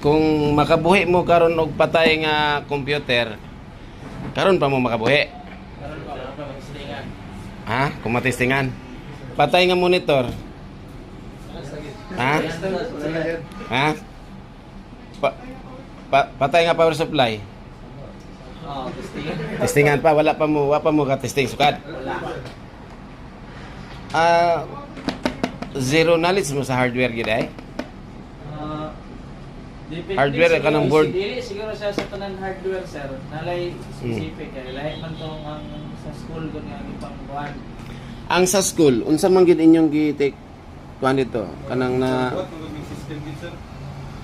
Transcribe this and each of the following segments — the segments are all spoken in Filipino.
Kung makabuhi mo karon og patay nga computer, karon pa mo makabuhi. Karon pa mag-testingan. Ha? Kung matistingan. Patay nga monitor. Ha? Ha? Patay nga power supply. Oh, testingan. Testingan pa, wala pa mo ka-testing sukad. Wala. Zero knowledge mo sa hardware gid ay. Depende Hardware siguro ka ng board. Dili siguro sa tanan hardware sir. Nalay specific kay lahi man tong ang sa school kun nga ipang buwan. Ang sa school, unsa man gid inyong gi-take kuan dito? Kanang na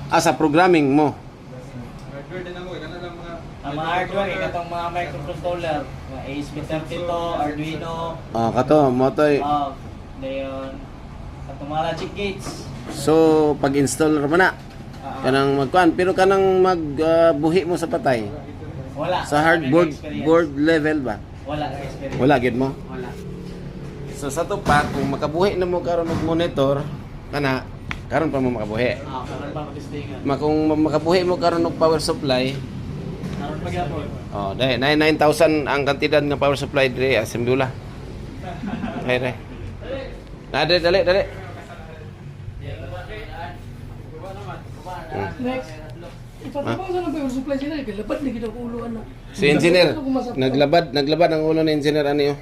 sa programming mo. Hardware din ako, kana lang mga Ang mga hardware kay katong mga microcontroller, mga ASP32, Arduino, Kato mo toy. dayon katong mga logic gates. So pag-install ra man na kanang magkuan pero kanang magbuhi mo sa patay. Wala. Sa hardboard board level ba? Wala ka experience. Wala gid mo. Wala. So sa tupa kung makabuhi na mo karon og monitor kana karon pa mo makabuhi. Karon pa mag-testingan. Kung makabuhi mo karon og power supply, Karon pa gyapon. dai 9,000 ang kantidad ng power supply dire asimdula. Dai. Dali. Next. Ipatrabaho sa ng power supply sila, kalabad na kita ulo na. Si engineer naglabad ang ulo ni engineer ani oh.